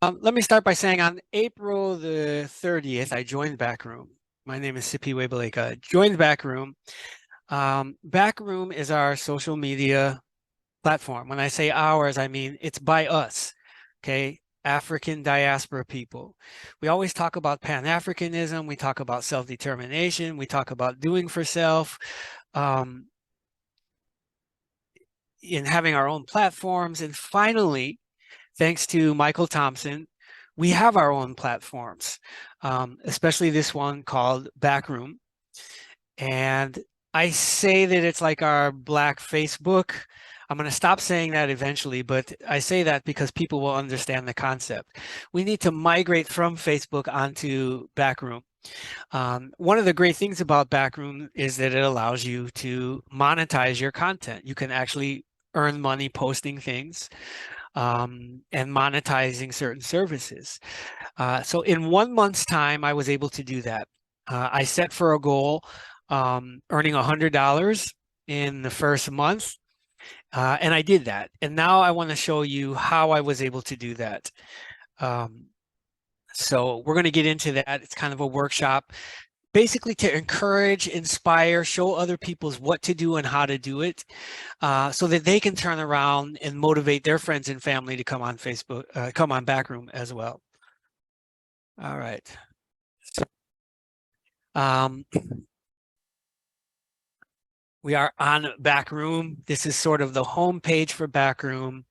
Let me start by saying on April the 30th, I joined Backroom. My name is 𝒑𝒐𝒏𝒆𝒄𝒆𝒃. Joined Backroom. Backroom is our social media platform. When I say ours, I mean it's by us, okay? African diaspora people. We always talk about Pan-Africanism. We talk about self-determination. We talk about doing for self. In having our own platforms. And finally, thanks to Michael Thompson, we have our own platforms, especially this one called Backroom. And I say that it's like our Black Facebook. I'm going to stop saying that eventually, but I say that because people will understand the concept. We need to migrate from Facebook onto Backroom. One of the great things about Backroom is that it allows you to monetize your content. You can actually earn money posting things and monetizing certain services. So in 1 month's time, I was able to do that. I set for a goal earning $100 in the first month, and I did that. And now I want to show you how I was able to do that. So we're going to get into that. It's kind of a workshop, basically to encourage, inspire, show other people what to do and how to do it, so that they can turn around and motivate their friends and family to come on Facebook, come on Backroom as well. All right. So, we are on Backroom. This is sort of the home page for Backroom.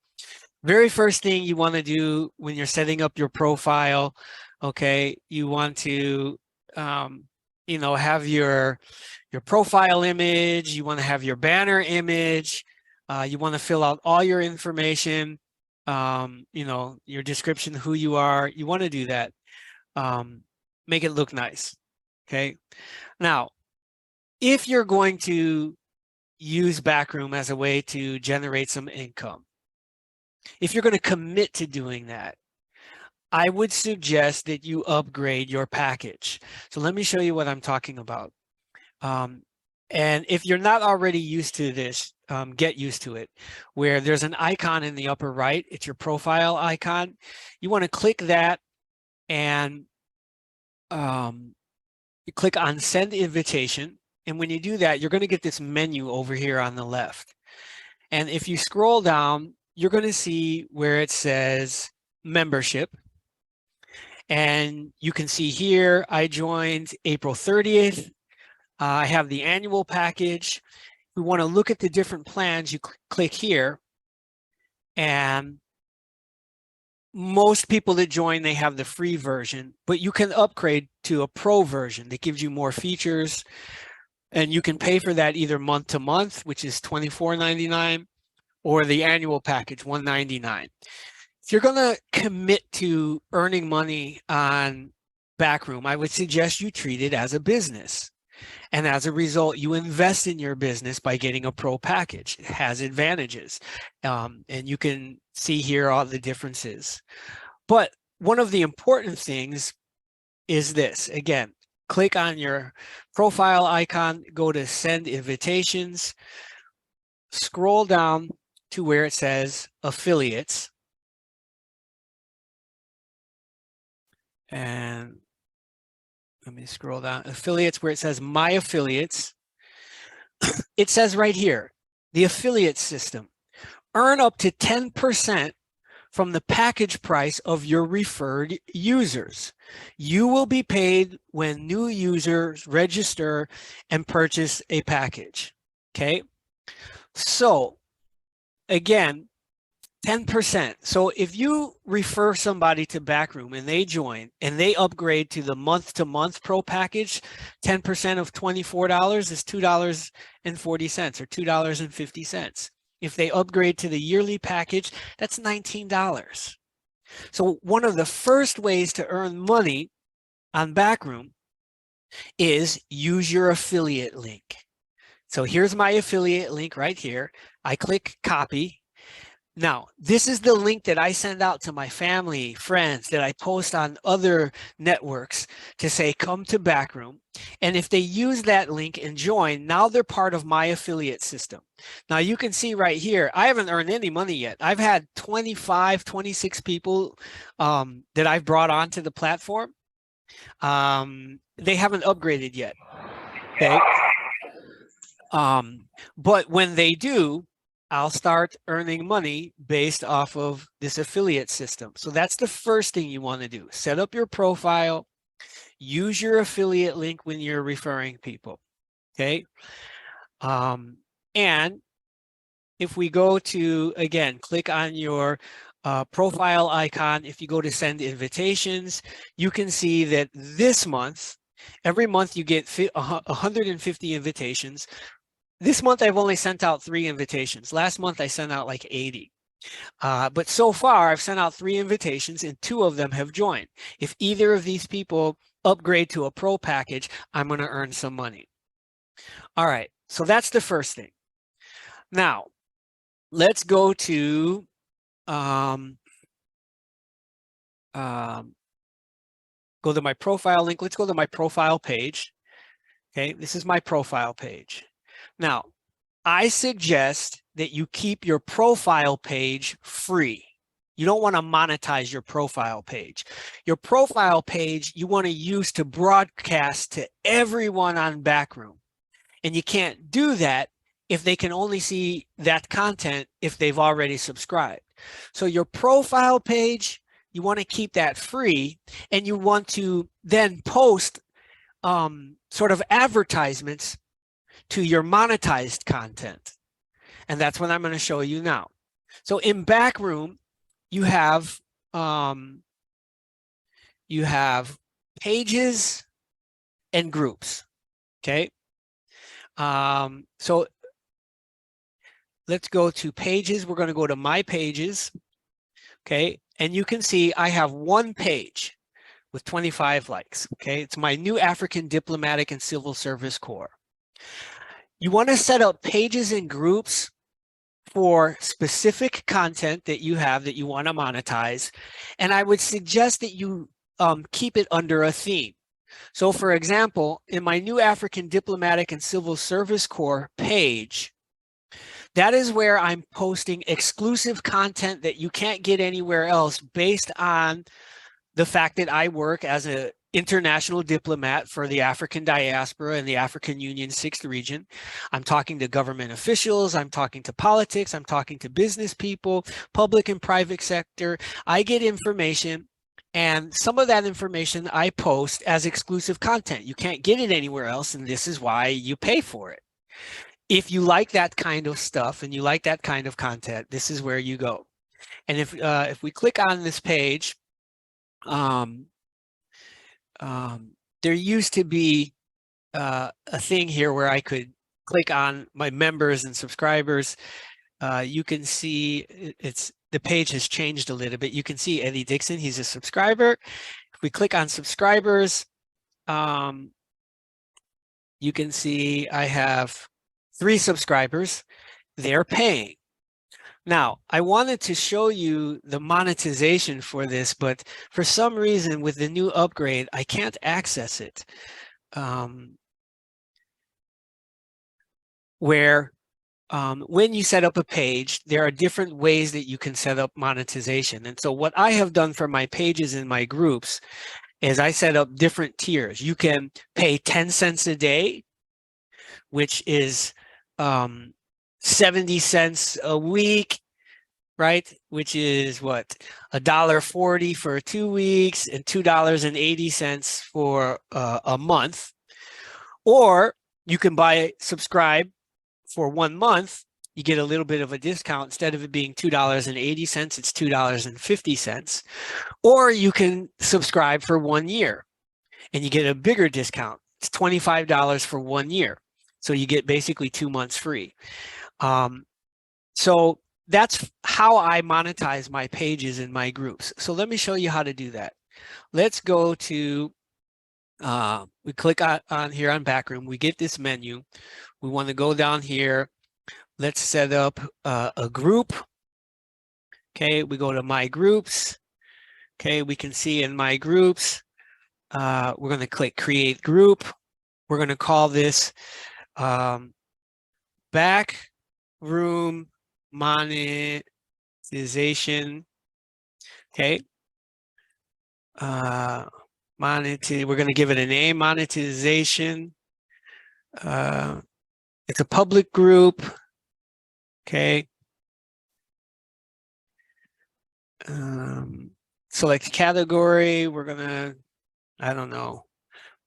Very first thing you want to do when you're setting up your profile, okay, you want to have your profile image, you want to have your banner image, you want to fill out all your information, your description, who you are. You want to do that. Make it look nice. Okay. Now, if you're going to use Backroom as a way to generate some income, if you're going to commit to doing that, I would suggest that you upgrade your package. So let me show you what I'm talking about. And if you're not already used to this, get used to it, where there's an icon in the upper right. It's your profile icon. You want to click that and you click on send invitation. And when you do that, you're going to get this menu over here on the left. And if you scroll down, you're going to see where it says membership. And you can see here, I joined April 30th. I have the annual package. We want to look at the different plans. You click here. And most people that join, they have the free version, but you can upgrade to a pro version that gives you more features. And you can pay for that either month to month, which is $24.99, or the annual package, $199. If you're going to commit to earning money on Backroom, I would suggest you treat it as a business. And as a result, you invest in your business by getting a pro package. It has advantages. And you can see here all the differences. But one of the important things is this. Again, click on your profile icon, go to send invitations, scroll down to where it says affiliates. And let me scroll down. Affiliates, where it says my affiliates. It says right here, the affiliate system. Earn up to 10% from the package price of your referred users. You will be paid when new users register and purchase a package. Okay. So again, 10%. So if you refer somebody to Backroom and they join and they upgrade to the month-to-month pro package, 10% of $24 is $2.40 or $2.50. If they upgrade to the yearly package, that's $19. So one of the first ways to earn money on Backroom is use your affiliate link. So here's my affiliate link right here. I click copy. Now, this is the link that I send out to my family, friends, that I post on other networks to say, come to Backroom. And if they use that link and join, now they're part of my affiliate system. Now you can see right here, I haven't earned any money yet. I've had 25, 26 people that I've brought onto the platform. They haven't upgraded yet, okay? But when they do, I'll start earning money based off of this affiliate system. So that's the first thing you want to do. Set up your profile, use your affiliate link when you're referring people, okay? And if we go to, again, click on your profile icon, if you go to send invitations, you can see that this month, every month you get 150 invitations. This month, I've only sent out 3 invitations. Last month, I sent out like 80. But so far, I've sent out 3 invitations and 2 of them have joined. If either of these people upgrade to a pro package, I'm going to earn some money. All right, so that's the first thing. Now, let's go to go to my profile link. Let's go to my profile page. Okay, this is my profile page. Now, I suggest that you keep your profile page free. You don't want to monetize your profile page. Your profile page you want to use to broadcast to everyone on Backroom. And you can't do that if they can only see that content if they've already subscribed. So your profile page, you want to keep that free, and you want to then post sort of advertisements to your monetized content. And that's what I'm going to show you now. So in Backroom, you have pages and groups, okay? So let's go to pages. We're going to go to my pages, okay? And you can see I have one page with 25 likes, okay? It's my new African Diplomatic and Civil Service Corps. You want to set up pages and groups for specific content that you have that you want to monetize. And I would suggest that you keep it under a theme. So for example, in my new African Diplomatic and Civil Service Corps page, that is where I'm posting exclusive content that you can't get anywhere else based on the fact that I work as an international diplomat for the African diaspora and the African Union 6th region. I'm talking to government officials, I'm talking to politics, I'm talking to business people, public and private sector. I get information, and some of that information I post as exclusive content. You can't get it anywhere else, and this is why you pay for it. If you like that kind of stuff and you like that kind of content, this is where you go. And if we click on this page, there used to be a thing here where I could click on my members and subscribers. You can see the page has changed a little bit. You can see Eddie Dixon, he's a subscriber. If we click on subscribers, you can see I have 3 subscribers. They're paying. Now, I wanted to show you the monetization for this, but for some reason with the new upgrade, I can't access it. When you set up a page, there are different ways that you can set up monetization. And so what I have done for my pages and my groups is I set up different tiers. You can pay 10 cents a day, which is 70 cents a week, right? Which is what, $1.40 for 2 weeks and $2.80 for a month. Or you can subscribe for 1 month. You get a little bit of a discount. Instead of it being $2.80, it's $2.50. Or you can subscribe for 1 year and you get a bigger discount. It's $25 for 1 year. So you get basically 2 months free. So that's how I monetize my pages and my groups. So let me show you how to do that. Let's go to, we click on here on Backroom. We get this menu. We want to go down here. Let's set up a group. Okay, we go to my groups. Okay, we can see in my groups, we're going to click create group. We're going to call this backroom monetization. Okay. We're going to give it a name, monetization. It's a public group. Okay. Select category. We're going to, I don't know,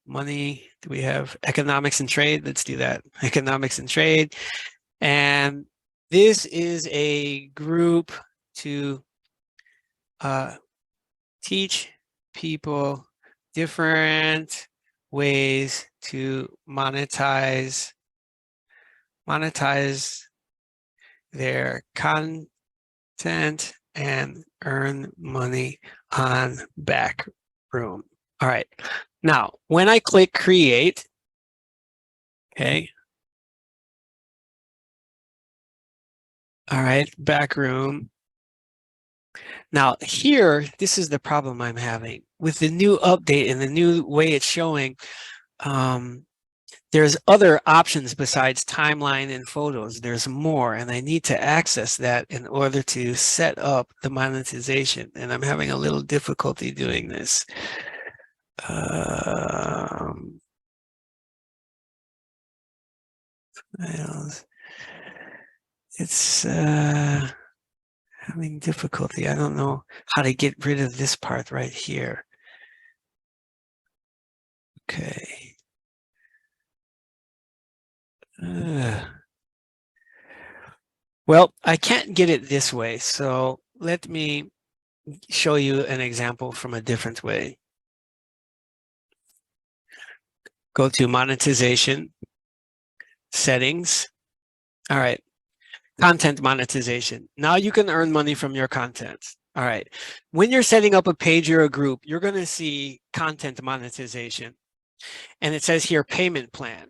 money. Do we have economics and trade? Let's do that. Economics and trade. And this is a group to teach people different ways to monetize their content and earn money on Backroom. All right. Now, when I click create, okay. All right, Backroom. Now here, this is the problem I'm having with the new update and the new way it's showing. There's other options besides timeline and photos. There's more, and I need to access that in order to set up the monetization. And I'm having a little difficulty doing this. It's having difficulty. I don't know how to get rid of this part right here. Okay. Well, I can't get it this way, so let me show you an example from a different way. Go to monetization, settings. All right, content monetization. Now you can earn money from your content. All right, when you're setting up a page or a group, you're going to see content monetization. And it says here payment plan.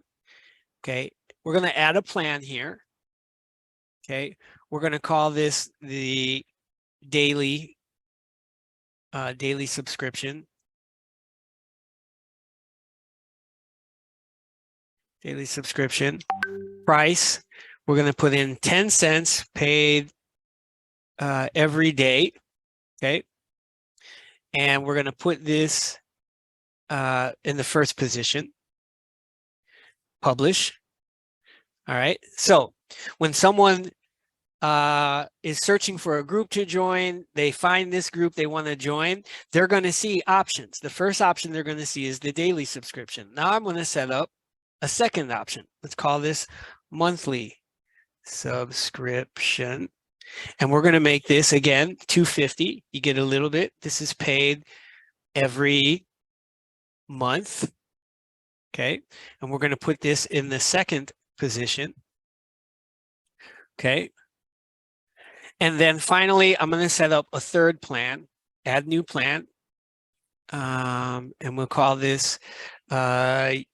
Okay, we're going to add a plan here. Okay, we're going to call this the daily subscription. Daily subscription. Price, we're going to put in 10 cents paid every day. Okay, and we're going to put this in the first position. Publish. All right, so when someone is searching for a group to join, they find this group they want to join, they're going to see options. The first option they're going to see is the daily subscription. Now I'm going to set up a second option. Let's call this monthly subscription. And we're going to make this, again, $2.50. You get a little bit. This is paid every month. Okay. And we're going to put this in the second position. Okay. And then finally, I'm going to set up a third plan, add new plan. And we'll call this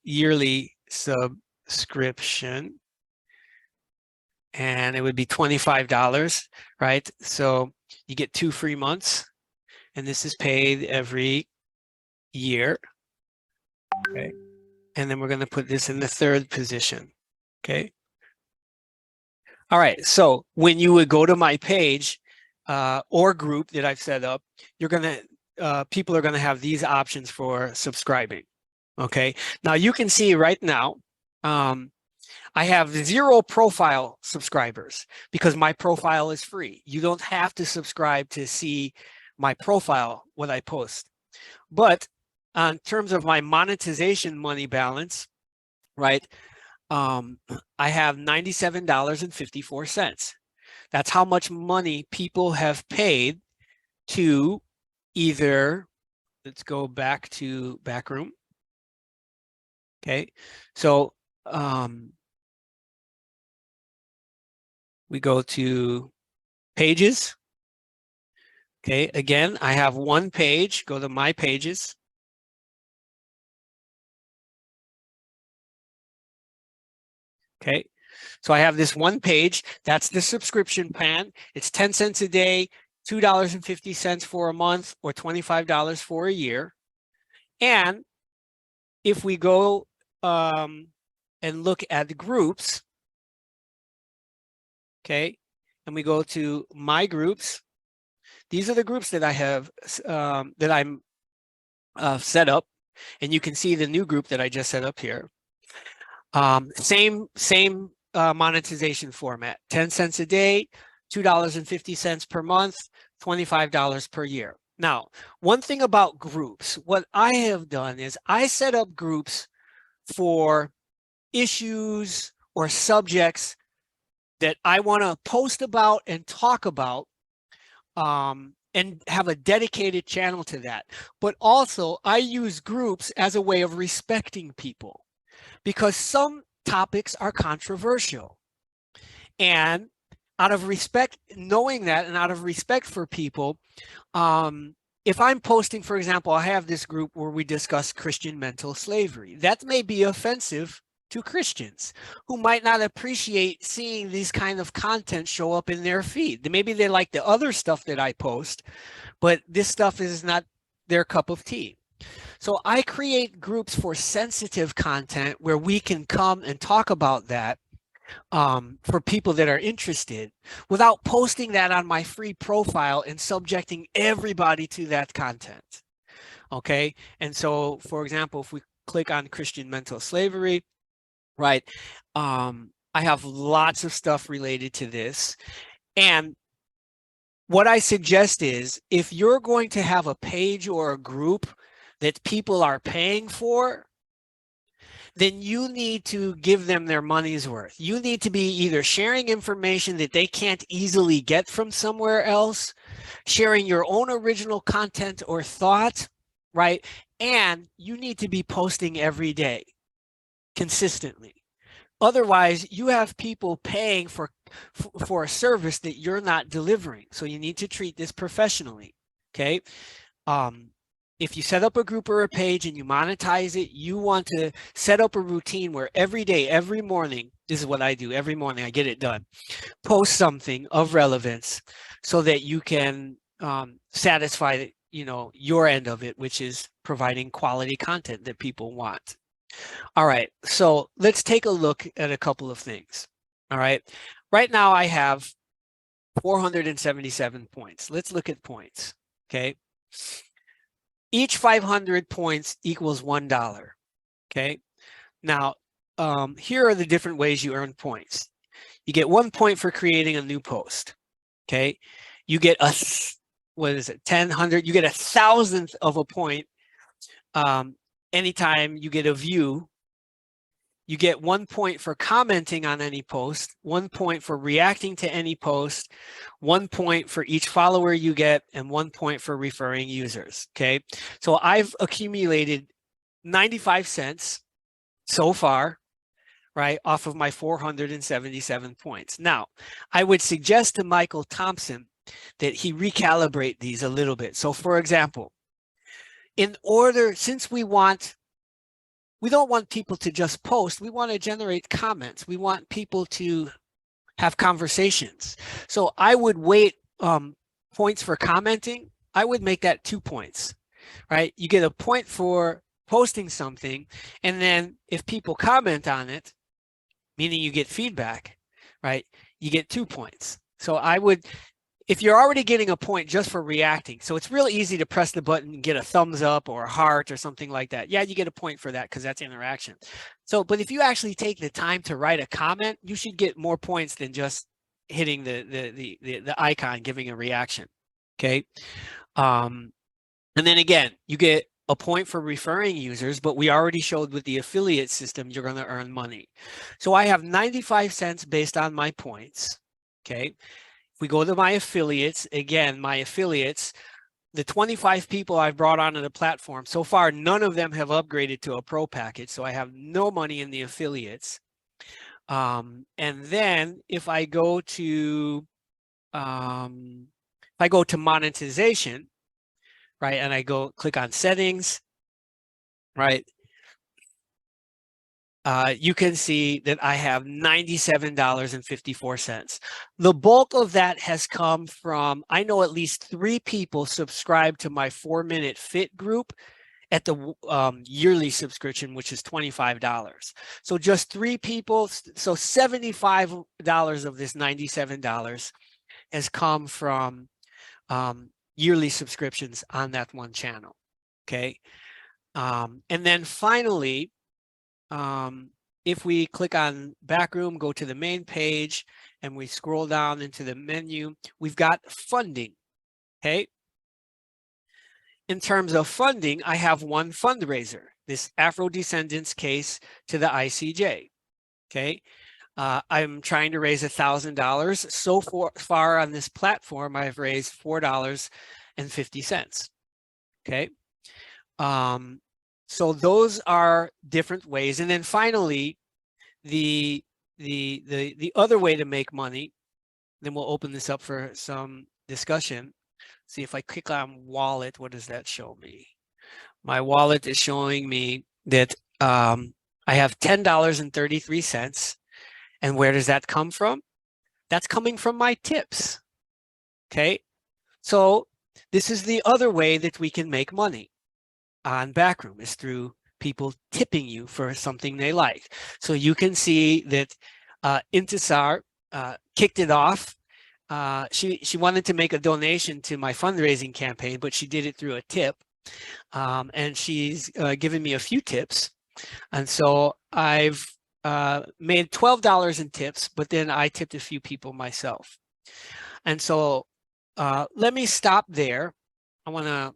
yearly subscription. And it would be $25, right? So you get 2 free months. And this is paid every year. Okay. And then we're going to put this in the third position. Okay. All right, so when you would go to my page or group that I've set up, you're gonna people are gonna have these options for subscribing. Okay, now you can see right now I have 0 profile subscribers because my profile is free. You don't have to subscribe to see my profile, what I post. But in terms of my monetization money balance, right? I have $97.54. That's how much money people have paid to either, let's go back to Backroom. Okay, so we go to pages. Okay, again, I have one page, go to my pages. Okay, so I have this one page. That's the subscription plan. It's 10 cents a day, $2.50 for a month, or $25 for a year. And if we go and look at the groups, okay, and we go to my groups, these are the groups that I have that I'm set up, and you can see the new group that I just set up here. Same monetization format: 10 cents a day, $2.50 per month, $25 per year. Now, one thing about groups, what I have done is I set up groups for issues or subjects that I want to post about and talk about, and have a dedicated channel to that. But also, I use groups as a way of respecting people, because some topics are controversial. And out of respect, knowing that, and out of respect for people, if I'm posting, for example, I have this group where we discuss Christian mental slavery. That may be offensive to Christians who might not appreciate seeing these kind of content show up in their feed. Maybe they like the other stuff that I post, but this stuff is not their cup of tea. So I create groups for sensitive content where we can come and talk about that for people that are interested, without posting that on my free profile and subjecting everybody to that content. Okay. And so, for example, if we click on Christian mental slavery, right, I have lots of stuff related to this. And what I suggest is, if you're going to have a page or a group that people are paying for, then you need to give them their money's worth. You need to be either sharing information that they can't easily get from somewhere else, sharing your own original content or thought, right? And you need to be posting every day, consistently. Otherwise, you have people paying for a service that you're not delivering. So you need to treat this professionally, okay? If you set up a group or a page and you monetize it, you want to set up a routine where every day, every morning, this is what I do, every morning I get it done, post something of relevance so that you can satisfy, you know, your end of it, which is providing quality content that people want. All right, so let's take a look at a couple of things. All right, right now I have 477 points. Let's look at points, okay? Each 500 points equals $1, okay? Now, here are the different ways you earn points. You get 1 point for creating a new post, okay? You get a, what is it, 10, 100, you get 1,000th of a point anytime you get a view. You get 1 point for commenting on any post, 1 point for reacting to any post, 1 point for each follower you get, and 1 point for referring users, okay? So I've accumulated 95 cents so far, right, off of my 477 points. Now, I would suggest to Michael Thompson that he recalibrate these a little bit. So for example, in order, since we don't want people to just post, we want to generate comments. We want people to have conversations. So I would weight points for commenting. I would make that 2 points, right? You get a point for posting something, and then if people comment on it, meaning you get feedback, right, you get 2 points. So I would, if you're already getting a point just for reacting, so it's really easy to press the button and get a thumbs up or a heart or something like that. Yeah, you get a point for that because that's interaction. So, but if you actually take the time to write a comment, you should get more points than just hitting the icon, giving a reaction. Okay. And then again, you get a point for referring users, but we already showed with the affiliate system, you're going to earn money. So I have 95 cents based on my points. Okay. If we go to my affiliates, again, my affiliates, the 25 people I've brought onto the platform, so far, none of them have upgraded to a pro package. So I have no money in the affiliates. And then if I go to, monetization, right, and I go click on settings, right, you can see that I have $97.54. The bulk of that has come from, I know at least 3 people subscribe to my 4-Minute Fit group at the yearly subscription, which is $25. So just 3 people, so $75 of this $97 has come from yearly subscriptions on that one channel. Okay. And then finally, if we click on Backroom, go to the main page, and we scroll down into the menu, we've got funding. Okay. In terms of funding, I have one fundraiser, this Afro-Descendants case to the ICJ. Okay. I'm trying to raise $1,000. So far on this platform, I've raised $4.50. Okay. So those are different ways. And then finally, the other way to make money, then we'll open this up for some discussion. See if I click on wallet, what does that show me? My wallet is showing me that I have $10.33. And where does that come from? That's coming from my tips. Okay. So this is the other way that we can make money on Backroom, is through people tipping you for something they like. So you can see that 𝒑𝒐𝒔𝒕 kicked it off. She wanted to make a donation to my fundraising campaign, but she did it through a tip. And she's given me a few tips. And so I've made $12 in tips, but then I tipped a few people myself. And so let me stop there. I want to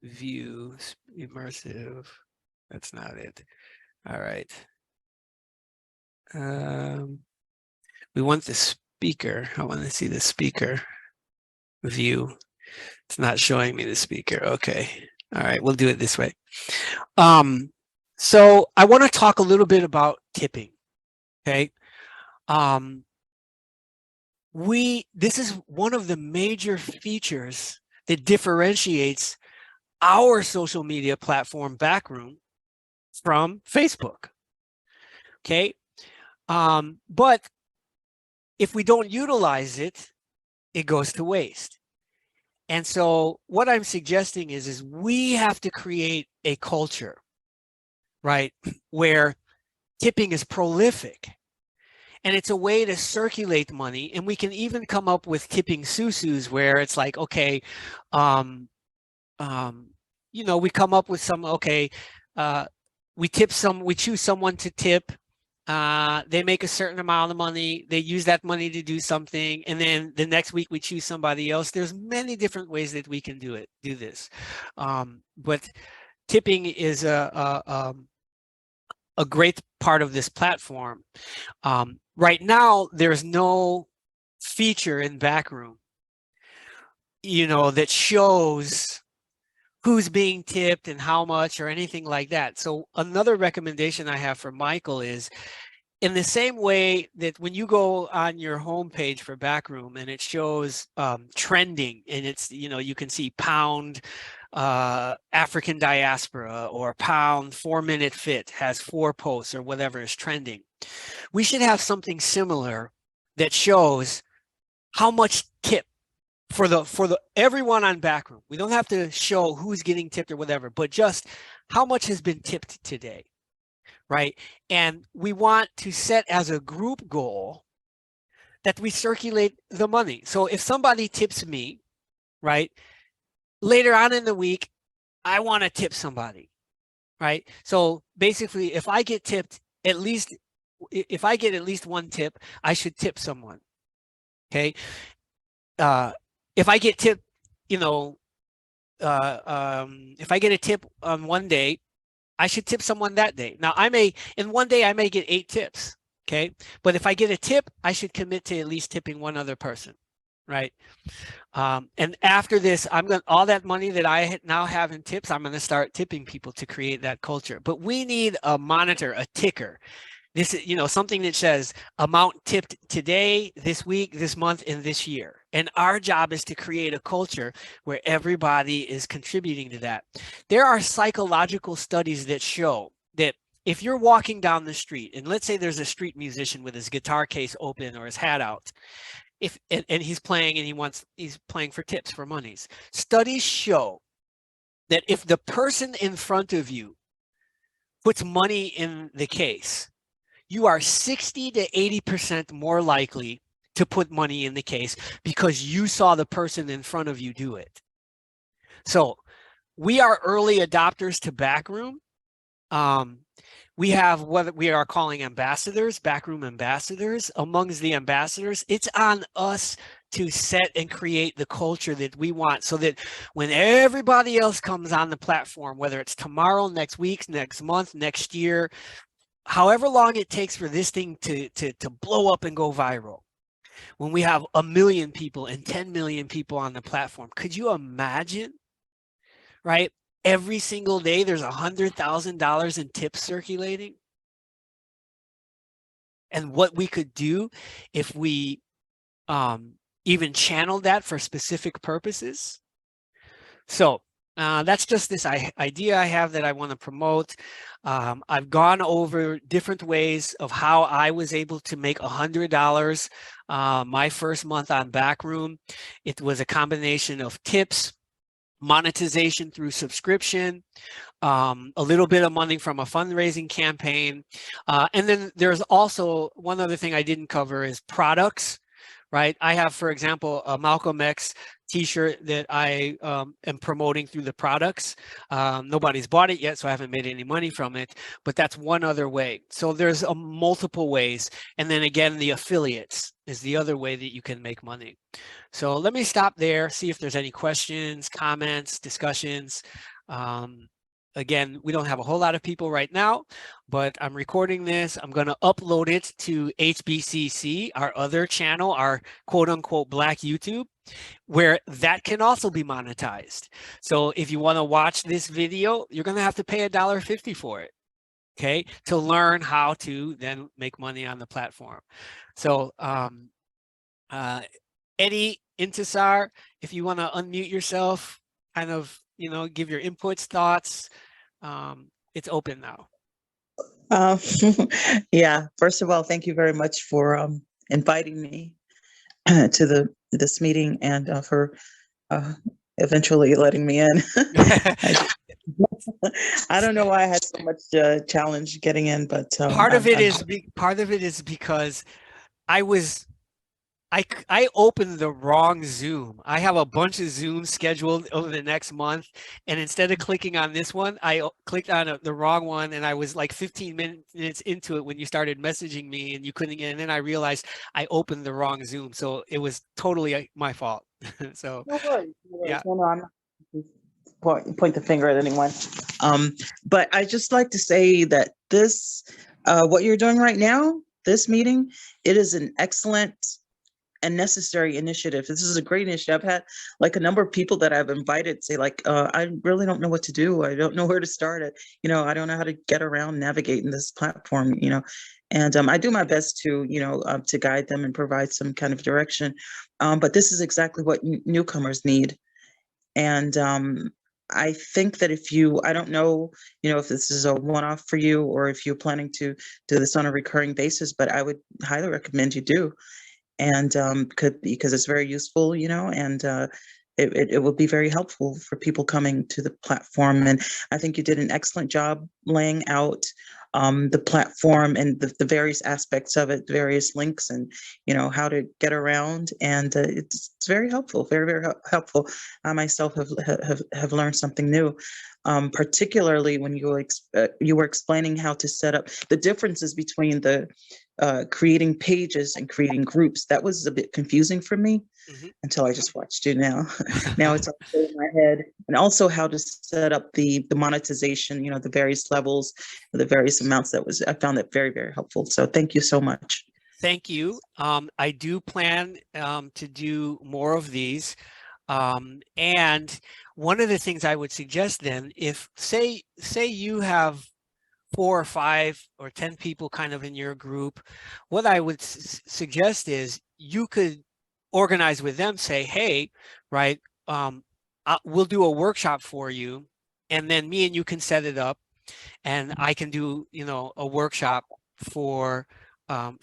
view immersive. That's not it. All right. We want the speaker. I want to see the speaker view. It's not showing me the speaker. Okay. All right. We'll do it this way. So I want to talk a little bit about tipping. Okay. This is one of the major features that differentiates our social media platform Backroom from Facebook. Okay. But if we don't utilize it, it goes to waste. And so what I'm suggesting is we have to create a culture, right, where tipping is prolific. And it's a way to circulate money. And we can even come up with tipping 𝒑𝒐𝒔𝒕s where it's like, okay, you know, we come up with some, okay, we choose someone to tip. They make a certain amount of money. They use that money to do something. And then the next week we choose somebody else. There's many different ways that we can do this. But tipping is a great part of this platform. Right now, there's no feature in Backroom, you know, that shows who's being tipped and how much or anything like that. So another recommendation I have for Michael is, in the same way that when you go on your homepage for Backroom and it shows trending, and it's, you know, you can see pound African diaspora or pound 4-minute fit has 4 posts or whatever is trending. We should have something similar that shows how much tip for everyone on Backroom. We don't have to show who's getting tipped or whatever, but just how much has been tipped today, right? And we want to set as a group goal that we circulate the money. So if somebody tips me, right, later on in the week, I want to tip somebody, right? So basically, if I get tipped at least, if I get at least 1 tip, I should tip someone, okay? If I get tipped, you know, if I get a tip on one day, I should tip someone that day. Now, in one day, I may get 8 tips, okay? But if I get a tip, I should commit to at least tipping 1 other person, right? And after this, all that money that I now have in tips, I'm going to start tipping people to create that culture. But we need a monitor, a ticker This is, something that says amount tipped today, this week, this month, and this year. And our job is to create a culture where everybody is contributing to that. There are psychological studies that show that if you're walking down the street, and let's say there's a street musician with his guitar case open or his hat out, and he's playing and he's playing for tips, for monies. Studies show that if the person in front of you puts money in the case, you are 60 to 80% more likely to put money in the case because you saw the person in front of you do it. So we are early adopters to Backroom. We have what we are calling ambassadors, Backroom ambassadors. Amongst the ambassadors, it's on us to set and create the culture that we want, so that when everybody else comes on the platform, whether it's tomorrow, next week, next month, next year, however long it takes for this thing to blow up and go viral, when we have 1 million people and 10 million people on the platform, could you imagine, right? Every single day there's $100,000 in tips circulating. And what we could do if we even channeled that for specific purposes. So that's just this idea I have that I want to promote. I've gone over different ways of how I was able to make $100 my first month on Backroom. It was a combination of tips, monetization through subscription, a little bit of money from a fundraising campaign. And then there's also one other thing I didn't cover is products. Right. I have, for example, a 𝒂𝒄𝒆𝒏 t-shirt that I am promoting through the products. Nobody's bought it yet, so I haven't made any money from it, but that's one other way. So there's multiple ways. And then again, the affiliates is the other way that you can make money. So let me stop there, see if there's any questions, comments, discussions. Again, we don't have a whole lot of people right now, but I'm recording this. I'm going to upload it to HBCC, our other channel, our quote unquote Black YouTube, where that can also be monetized. So if you want to watch this video, you're going to have to pay $1.50 for it, okay, to learn how to then make money on the platform. So Eddie, Intisar, if you want to unmute yourself, kind of, give your inputs, thoughts. It's open now. Yeah, first of all, thank you very much for inviting me to this meeting and for eventually letting me in. I don't know why I had so much challenge getting in, but part of it is because I opened the wrong Zoom. I have a bunch of Zooms scheduled over the next month, and instead of clicking on this one, I clicked on the wrong one, and I was like 15 minutes into it when you started messaging me and you couldn't get, and then I realized I opened the wrong Zoom, so it was totally my fault. So no worries. yeah. No, I'm not point the finger at anyone. But I just like to say that this, what you're doing right now, this meeting, it is an excellent and necessary initiative. This is a great initiative. I've had like a number of people that I've invited say like, I really don't know what to do. I don't know where to start it. I don't know how to get around navigating this platform, and I do my best to, to guide them and provide some kind of direction. But this is exactly what newcomers need. And I think that I don't know, if this is a one-off for you or if you're planning to do this on a recurring basis, but I would highly recommend you do. And because it's very useful, and it will be very helpful for people coming to the platform. And I think you did an excellent job laying out the platform and the various aspects of it, various links, and how to get around. And it's very helpful, very, very helpful. I myself have learned something new, particularly when you were explaining how to set up the differences between the creating pages and creating groups. That was a bit confusing for me until I just watched you now. Now it's all in my head. And also how to set up the monetization, the various levels, the various amounts. I found that very, very helpful. So thank you so much. Thank you. I do plan to do more of these. And one of the things I would suggest then, if say you have 4 or 5 or 10 people kind of in your group, what I would suggest is you could organize with them, say, hey, right, we'll do a workshop for you, and then me and you can set it up, and I can do, you know, a workshop for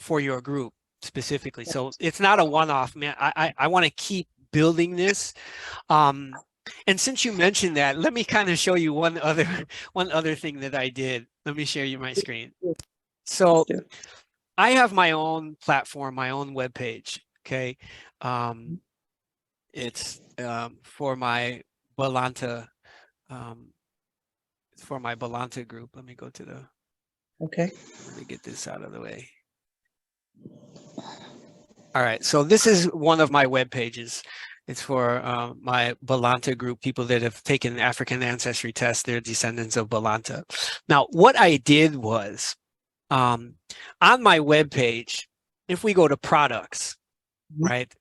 your group specifically. So it's not a one-off, man. I want to keep building this. And since you mentioned that, let me kind of show you one other thing that I did. Let me share you my screen. So I have my own platform, my own webpage. Okay. It's for my Balanta group. Let me go to the, Okay. let me get this out of the way. All right, so this is one of my web pages. It's for my Balanta group, people that have taken African ancestry tests. They're descendants of Balanta. Now, what I did was, on my web page, if we go to products, right?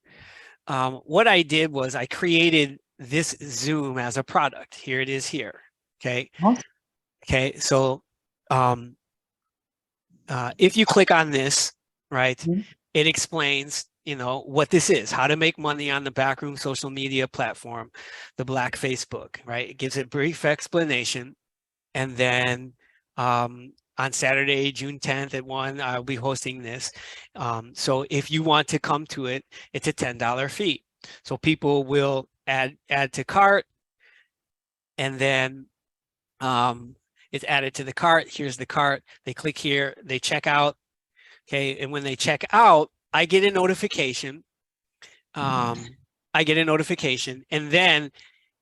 What I did was I created this Zoom as a product. Here it is here, okay? Okay, so if you click on this, right, it explains, you know, what this is, how to make money on the Backroom social media platform, the Black Facebook, right? It gives a brief explanation. And then on Saturday, June 10th at 1, I'll be hosting this. So if you want to come to it, it's a $10 fee. So people will add to cart, and then it's added to the cart. Here's the cart. They click here, they check out. Okay, and when they check out, I get a notification. And then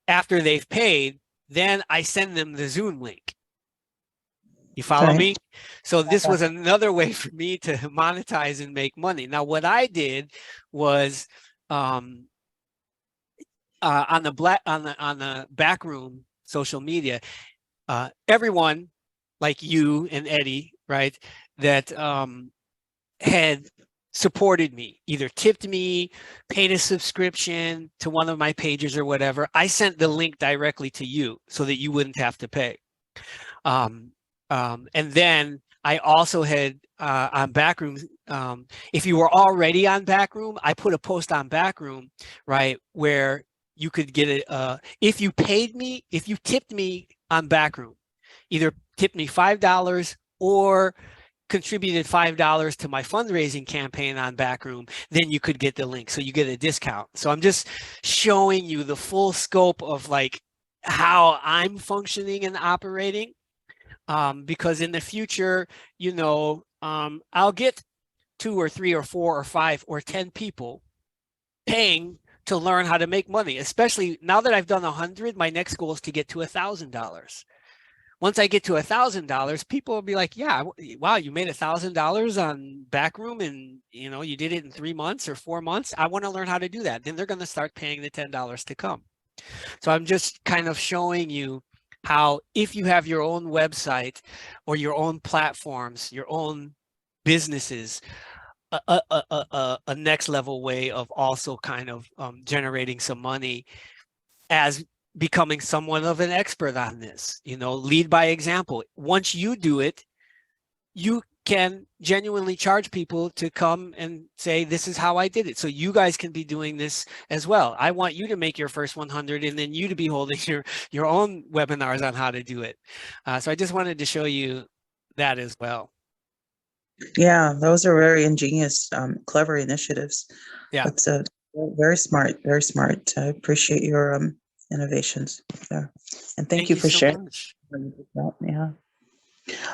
after they've paid, then I send them the Zoom link. You follow me? So this was another way for me to monetize and make money. Now, what I did was on the Backroom social media, everyone like you and Eddie, right, that had supported me, either tipped me, paid a subscription to one of my pages or whatever, I sent the link directly to you so that you wouldn't have to pay. And then I also had on Backroom, if you were already on Backroom, I put a post on Backroom, right, where you could get it. If you tipped me on Backroom, either tipped me $5 or contributed $5 to my fundraising campaign on Backroom, then you could get the link. So you get a discount. So I'm just showing you the full scope of like how I'm functioning and operating. Because in the future, you know, I'll get 2 or 3 or 4 or 5 or 10 people paying to learn how to make money. Especially now that I've done 100, my next goal is to get to $1,000. Once I get to $1,000, people will be like, yeah, wow, you made $1,000 on Backroom, and you know, you did it in 3 months or 4 months. I want to learn how to do that. Then they're going to start paying the $10 to come. So I'm just kind of showing you how, if you have your own website or your own platforms, your own businesses, a next level way of also kind of generating some money as becoming somewhat of an expert on this, you know, lead by example. Once you do it, you can genuinely charge people to come and say, this is how I did it. So you guys can be doing this as well. I want you to make your first 100 and then you to be holding your own webinars on how to do it. So I just wanted to show you that as well. Yeah, those are very ingenious, clever initiatives. Yeah. That's very smart, very smart. I appreciate your innovations there. And thank you for so sharing. much. Yeah.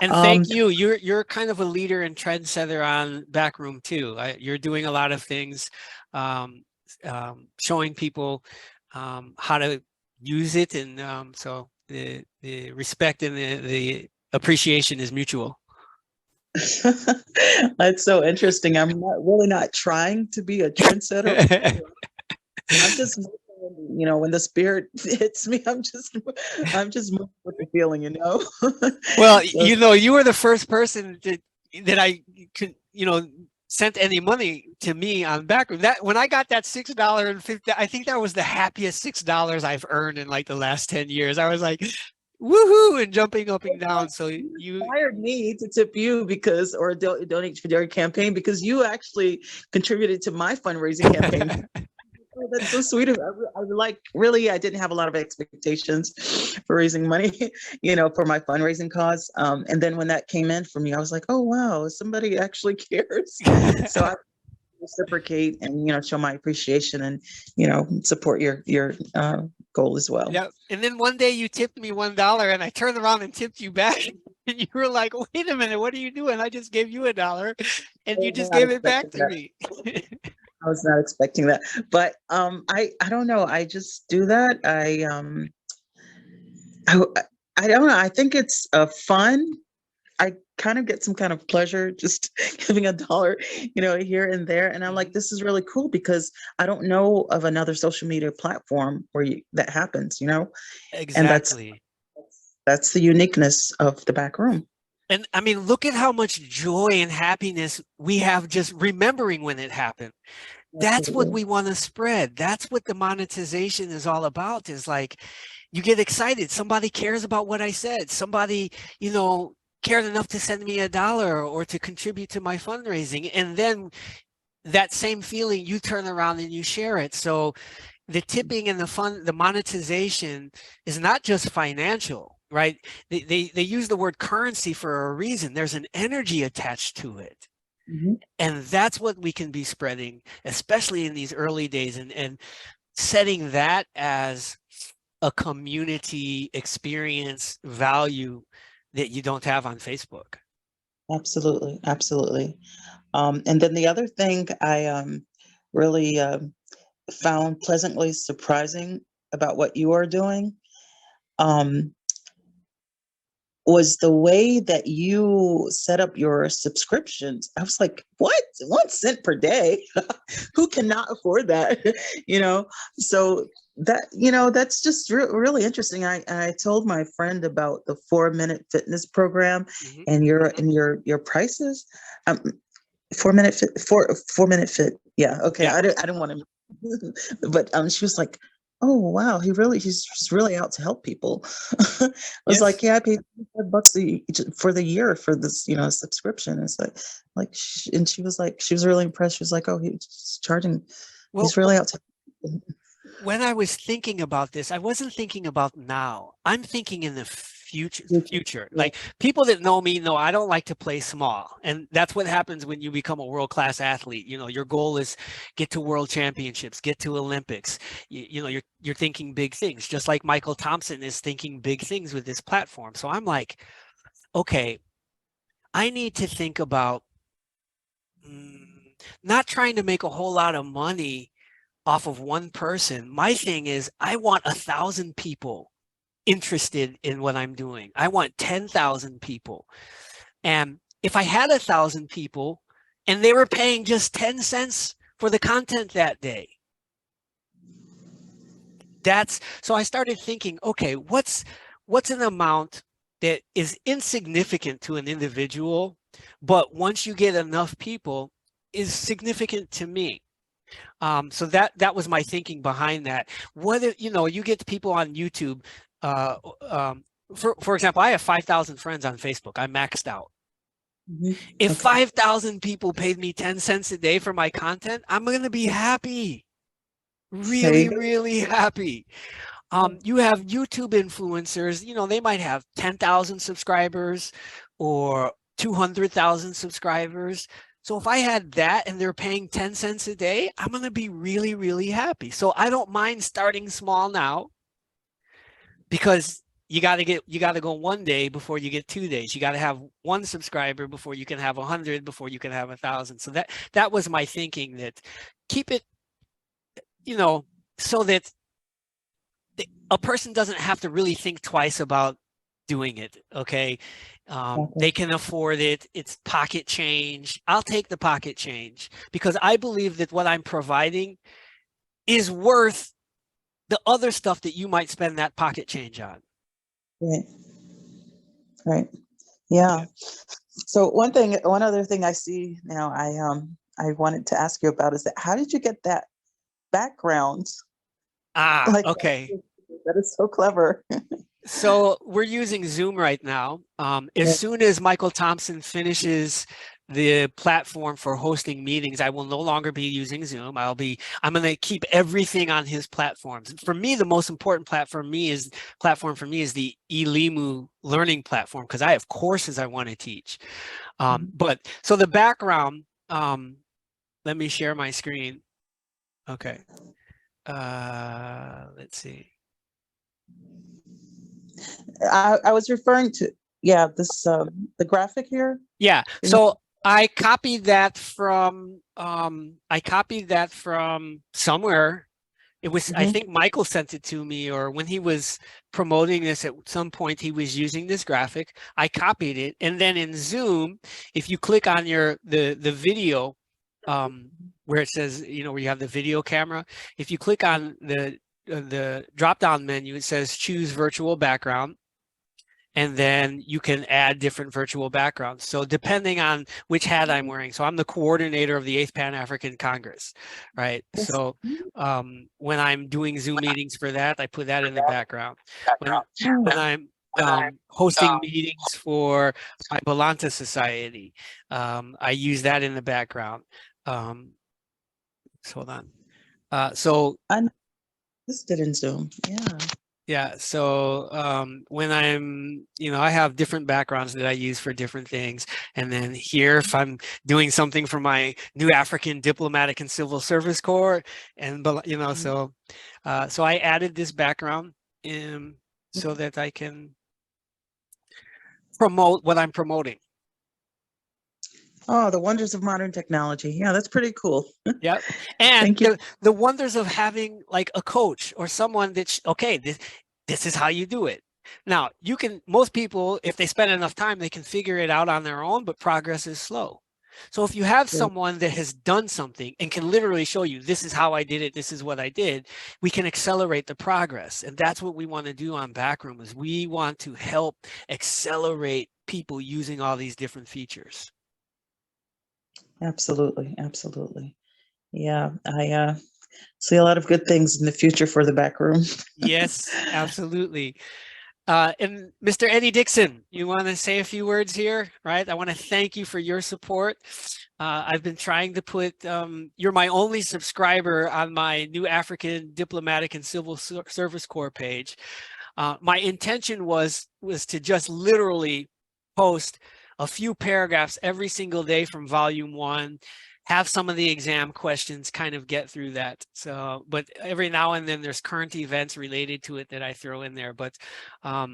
And thank you. You're kind of a leader and trendsetter on Backroom too. You're doing a lot of things, showing people how to use it, and so the respect and the appreciation is mutual. That's so interesting. I'm really not trying to be a trendsetter. I'm just, you know, when the spirit hits me, I'm just moving with the feeling, you know. Well, So, you know, you were the first person that I could, you know, sent any money to me on Backroom. That when I got that $6.50, I think that was the happiest $6 I've earned in like the last 10 years. I was like, woohoo and jumping up and down. So you Inspired me to tip you because, or donate for your campaign because you actually contributed to my fundraising campaign. Oh, that's so sweet. I like, really, I didn't have a lot of expectations for raising money, for my fundraising cause. And then when that came in for me, I was like, oh, wow, somebody actually cares. So I reciprocate and, show my appreciation and, support your goal as well. Yeah. And then one day you tipped me $1 and I turned around and tipped you back. And you were like, wait a minute, what are you doing? I just gave you $1 and you just gave it back to me. I was not expecting that, but I don't know. I just do that. I don't know. I think it's fun. I kind of get some kind of pleasure just giving $1, here and there. And I'm like, this is really cool because I don't know of another social media platform where that happens, Exactly. And that's the uniqueness of the back room. And I mean, look at how much joy and happiness we have just remembering when it happened. That's what we want to spread. That's what the monetization is all about, is like, you get excited. Somebody cares about what I said. Somebody, cared enough to send me $1 or to contribute to my fundraising. And then that same feeling, you turn around and you share it. So the tipping and the monetization is not just financial, right? They use the word currency for a reason. There's an energy attached to it. And that's what we can be spreading, especially in these early days, and setting that as a community experience value that you don't have on Facebook. Absolutely. Absolutely. And then the other thing I really found pleasantly surprising about what you are doing was the way that you set up your subscriptions. I was like, what? 1 cent per day? Who cannot afford that? So that, that's just really interesting. I told my friend about the 4-minute fitness program and your prices. 4-minute fit, 4-minute fit. Yeah. Okay. Yeah. I didn't want to, but she was like, oh, wow, he's just really out to help people. I was like, yeah, I paid $5 for the year for this, subscription. It's and she was really impressed. She was like, oh, he's charging. Well, he's really out to help people. When I was thinking about this, I wasn't thinking about now. I'm thinking in the future. Like, people that know me know I don't like to play small. And that's what happens when you become a world-class athlete. Your goal is get to world championships, get to Olympics. You're thinking big things, just like Michael Thompson is thinking big things with this platform. So I'm like, okay, I need to think about not trying to make a whole lot of money off of one person. My thing is, I want 1,000 people interested in what I'm doing. I want 10,000 people. And if I had 1,000 people and they were paying just 10 cents for the content that day, so I started thinking, okay, what's an amount that is insignificant to an individual, but once you get enough people, is significant to me. So that was my thinking behind that. Whether, you get people on YouTube, for example, I have 5,000 friends on Facebook. I'm maxed out. If 5,000 people paid me 10 cents a day for my content, I'm going to be happy. Really, really happy. You have YouTube influencers, they might have 10,000 subscribers or 200,000 subscribers. So if I had that and they're paying 10 cents a day, I'm going to be really, really happy. So I don't mind starting small now, because you got to go 1 day before you get 2 days. You got to have 1 subscriber before you can have 100, before you can have 1,000. So that was my thinking, that keep it, so that a person doesn't have to really think twice about doing it. Okay. They can afford it. It's pocket change. I'll take the pocket change, because I believe that what I'm providing is worth the other stuff that you might spend that pocket change on. Right. Yeah. So one other thing I see now, I wanted to ask you about is that, how did you get that background? Okay. That is so clever. So we're using Zoom right now. As soon as Michael Thompson finishes the platform for hosting meetings, I will no longer be using Zoom. I'm going to keep everything on his platforms. For me, the most important platform for me is the eLimu learning platform, because I have courses I want to teach. But so the background, let me share my screen. Okay. Let's see. I was referring to, yeah, this the graphic here. Yeah, so I copied that from somewhere. It was, I think Michael sent it to me, or when he was promoting this at some point, he was using this graphic. I copied it, and then in Zoom, if you click on the video, where it says, you know, where you have the video camera, if you click on the drop-down menu, it says choose virtual background. And then you can add different virtual backgrounds. So depending on which hat I'm wearing, so I'm the coordinator of the 8th Pan-African Congress, right? So when I'm doing Zoom meetings for that, I put that in the background. When I'm hosting meetings for my Balanta Society, I use that in the background. So hold on. So this did in Zoom, yeah. Yeah, so when I'm, you know, I have different backgrounds that I use for different things. And then here, if I'm doing something for my New African Diplomatic and Civil Service Corps, and, you know, so I added this background so that I can promote what I'm promoting. Oh, the wonders of modern technology. Yeah, that's pretty cool. Yep. And the wonders of having like a coach or someone that, okay, this is how you do it. Now, most people, if they spend enough time, they can figure it out on their own, but progress is slow. So if you have someone that has done something and can literally show you, this is how I did it, this is what I did, we can accelerate the progress. And that's what we want to do on Backroom, is we want to help accelerate people using all these different features. Absolutely, absolutely. Yeah, I see a lot of good things in the future for the Backroom. Yes, absolutely. And Mr. Eddie Dixon, you want to say a few words here, right? I want to thank you for your support. I've been trying to put, you're my only subscriber on my New African Diplomatic and Civil Service Corps page. My intention was to just literally post a few paragraphs every single day from volume 1, have some of the exam questions, kind of get through that. So, but every now and then there's current events related to it that I throw in there. But I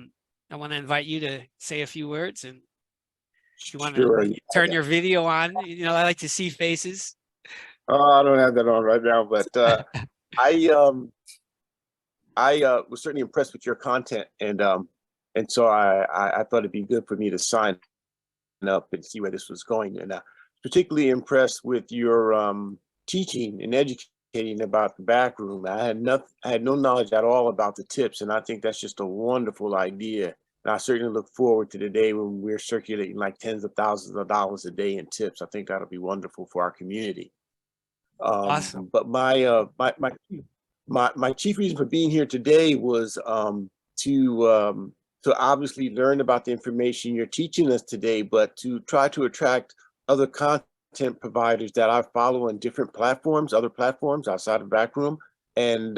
want to invite you to say a few words, and if you want to turn your video on, you know, I like to see faces. Oh, I don't have that on right now, but I was certainly impressed with your content, and so I thought it'd be good for me to sign up and see where this was going. And particularly impressed with your teaching and educating about the Backroom. I had no knowledge at all about the tips, and I think that's just a wonderful idea. And I certainly look forward to the day when we're circulating like tens of thousands of dollars a day in tips. I think that'll be wonderful for our community. Awesome. But my chief reason for being here today was to obviously learn about the information you're teaching us today, but to try to attract other content providers that I follow on different platforms, other platforms outside of Backroom, and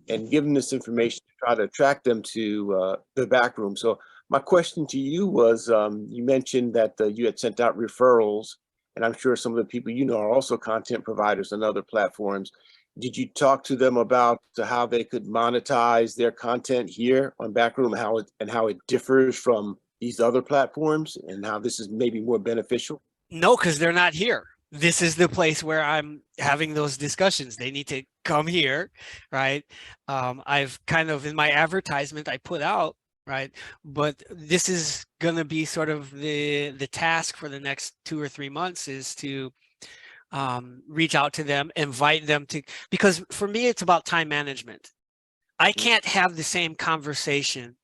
give them this information to try to attract them to the Backroom. So my question to you was, you mentioned that you had sent out referrals, and I'm sure some of the people you know are also content providers on other platforms. Did you talk to them about how they could monetize their content here on Backroom, and how it differs from these other platforms, and how this is maybe more beneficial? No, because they're not here. This is the place where I'm having those discussions. They need to come here, right? I've kind of, in my advertisement I put out, right? But this is going to be sort of the task for the next 2 or 3 months, is to reach out to them, invite them to, because for me, it's about time management. I can't have the same conversation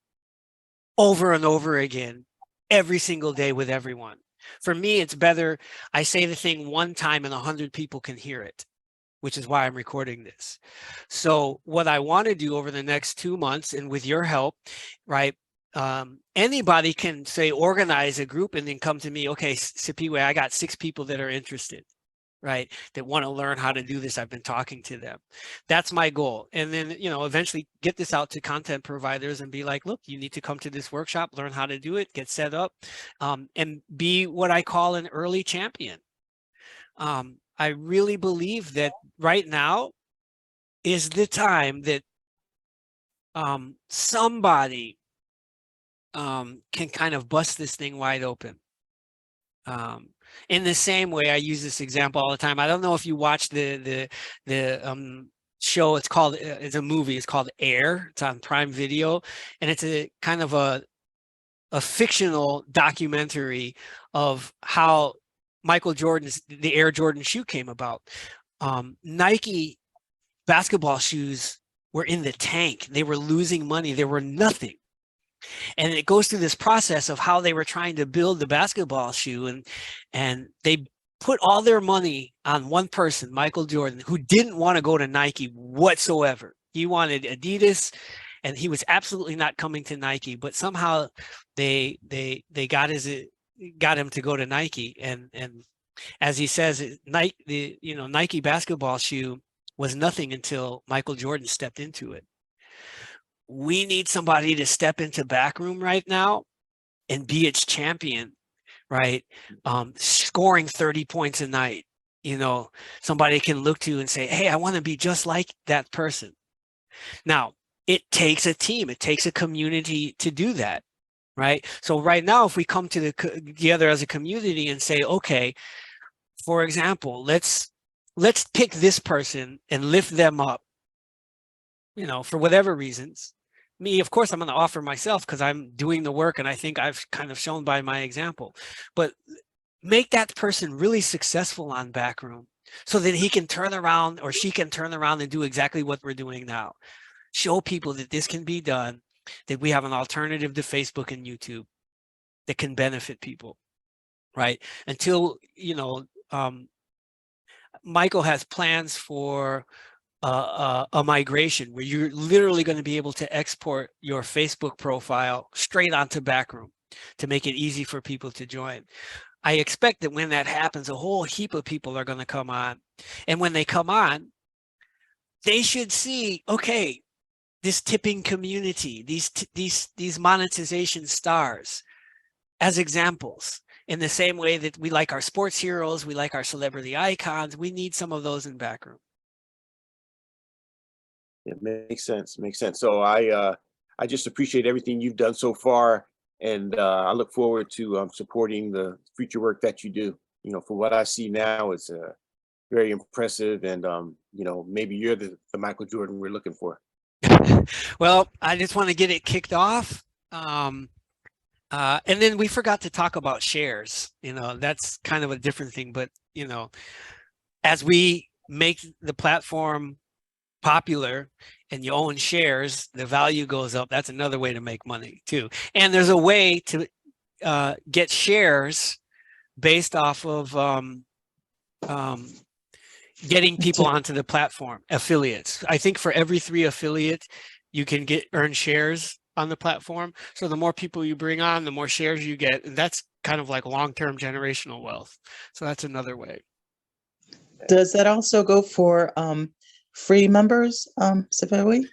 over and over again every single day with everyone. For me, it's better I say the thing one time and 100 people can hear it. which is why I'm recording this. So what I want to do over the next 2 months, and with your help, right, anybody can say organize a group and then come to me, okay, 𝒂𝒑𝒏𝒂, I got 6 people that are interested, right, that want to learn how to do this. I've been talking to them. That's my goal. And then, you know, eventually get this out to content providers and be like, look, you need to come to this workshop, learn how to do it, get set up, and be what I call an early champion. I really believe that right now is the time that somebody can kind of bust this thing wide open. In the same way, I use this example all the time. I don't know if you watch the show. It's called, it's a movie. It's called Air. It's on Prime Video, and it's a kind of a fictional documentary of how Michael Jordan's, the Air Jordan shoe came about. Nike basketball shoes were in the tank. They were losing money. They were nothing. And it goes through this process of how they were trying to build the basketball shoe, and they put all their money on one person, Michael Jordan, who didn't want to go to Nike whatsoever. He wanted Adidas, and he was absolutely not coming to Nike, but somehow they got him to go to Nike. And as he says, Nike basketball shoe was nothing until Michael Jordan stepped into it. We need somebody to step into Backroom right now and be its champion, right? Scoring 30 points a night. You know, somebody can look to and say, hey, I want to be just like that person. Now, it takes a team. It takes a community to do that, right? So right now, if we come together as a community and say, okay, for example, let's pick this person and lift them up, you know, for whatever reasons. Me, of course, I'm going to offer myself because I'm doing the work, and I think I've kind of shown by my example. But make that person really successful on Backroom so that he can turn around, or she can turn around and do exactly what we're doing now. Show people that this can be done, that we have an alternative to Facebook and YouTube that can benefit people, right? Until, you know, Michael has plans for a migration where you're literally going to be able to export your Facebook profile straight onto Backroom to make it easy for people to join. I expect that when that happens, a whole heap of people are going to come on. And when they come on, they should see, okay, this tipping community, these monetization stars as examples. In the same way that we like our sports heroes, we like our celebrity icons, we need some of those in Backroom. It makes sense. Makes sense. So I just appreciate everything you've done so far, and I look forward to supporting the future work that you do. You know, for what I see now, it's very impressive, and you know, maybe you're the Michael Jordan we're looking for. Well, I just want to get it kicked off, and then we forgot to talk about shares. You know, that's kind of a different thing, but you know, as we make the platform popular and you own shares, the value goes up. That's another way to make money too. And there's a way to get shares based off of getting people onto the platform, affiliates. I think for every 3 affiliates, you can earn shares on the platform. So the more people you bring on, the more shares you get. And that's kind of like long-term generational wealth. So that's another way. Does that also go for free members, 𝒂𝒑𝒏𝒂?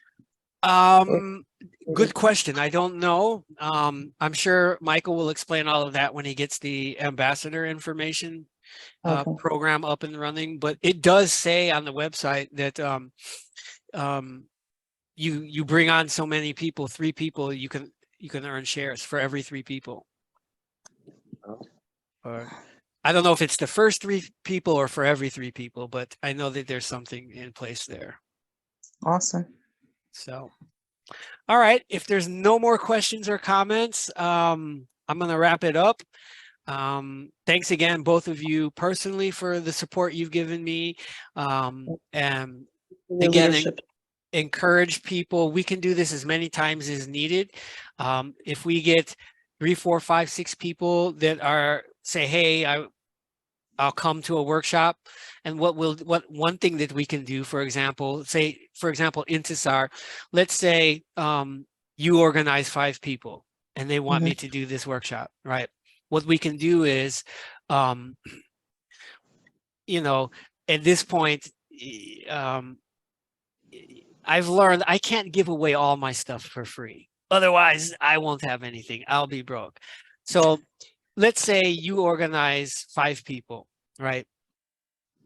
Good question. I don't know. I'm sure Michael will explain all of that when he gets the ambassador information program up and running. But it does say on the website that you bring on so many people, 3 people, you can earn shares for every 3 people. Or I don't know if it's the first 3 people or for every 3 people, but I know that there's something in place there. Awesome. So, all right. If there's no more questions or comments, I'm going to wrap it up. Thanks again, both of you personally, for the support you've given me. And again, encourage people. We can do this as many times as needed. If we get 3, 4, 5, 6 people that say, hey, I'll come to a workshop, and what one thing that we can do, for example, say, for example, in 𝒑𝒐𝒔𝒕, let's say you organize 5 people and they want me to do this workshop, right? What we can do is, you know, at this point, I've learned I can't give away all my stuff for free. Otherwise, I won't have anything. I'll be broke. So let's say you organize 5 people, right?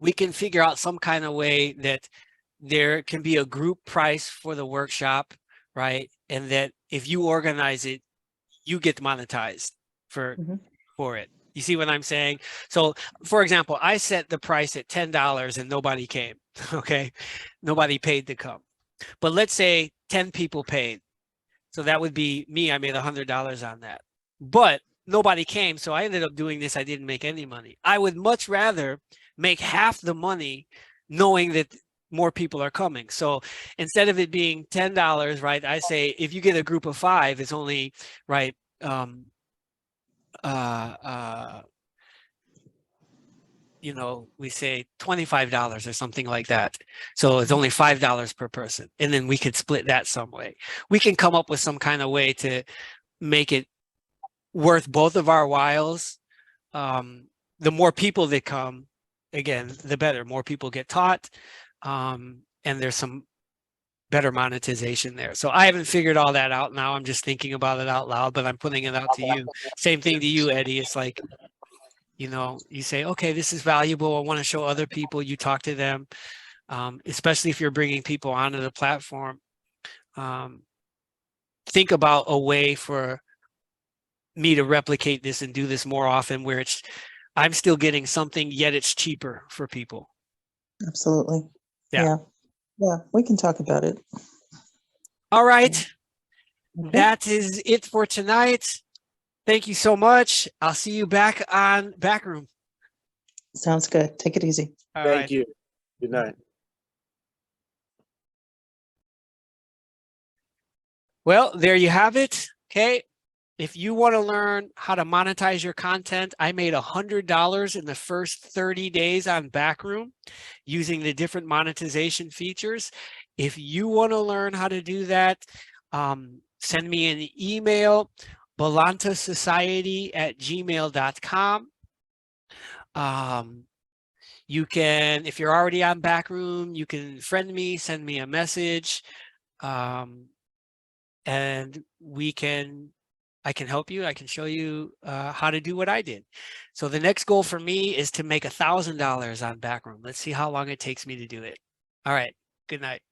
We can figure out some kind of way that there can be a group price for the workshop, right? And that if you organize it, you get monetized for it. You see what I'm saying? So, for example, I set the price at $10 and nobody came, okay? Nobody paid to come. But let's say 10 people paid. So that would be me. I made $100 on that. But nobody came, so I ended up doing this. I didn't make any money. I would much rather make half the money knowing that more people are coming. So instead of it being $10, right, I say if you get a group of 5, it's only, right, you know, we say $25 or something like that. So it's only $5 per person. And then we could split that some way. We can come up with some kind of way to make it worth both of our whiles. The more people that come, again, the better. More people get taught, and there's some better monetization there. So I haven't figured all that out now. I'm just thinking about it out loud, but I'm putting it out to you. Same thing to you, Eddie. It's like, you know, you say, okay, this is valuable. I want to show other people. You talk to them, especially if you're bringing people onto the platform. Think about a way for me to replicate this and do this more often, where it's, I'm still getting something, yet it's cheaper for people. Absolutely. Yeah. Yeah, we can talk about it. All right. Okay. That is it for tonight. Thank you so much. I'll see you back on Backroom. Sounds good. Take it easy. All Thank right. you. Good night. Well, there you have it. Okay. If you want to learn how to monetize your content, I made $100 in the first 30 days on Backroom using the different monetization features. If you want to learn how to do that, send me an email, balantasociety@gmail.com. You can, if you're already on Backroom, you can friend me, send me a message, and I can help you. I can show you how to do what I did. So the next goal for me is to make $1,000 on Backroom. Let's see how long it takes me to do it. All right. Good night.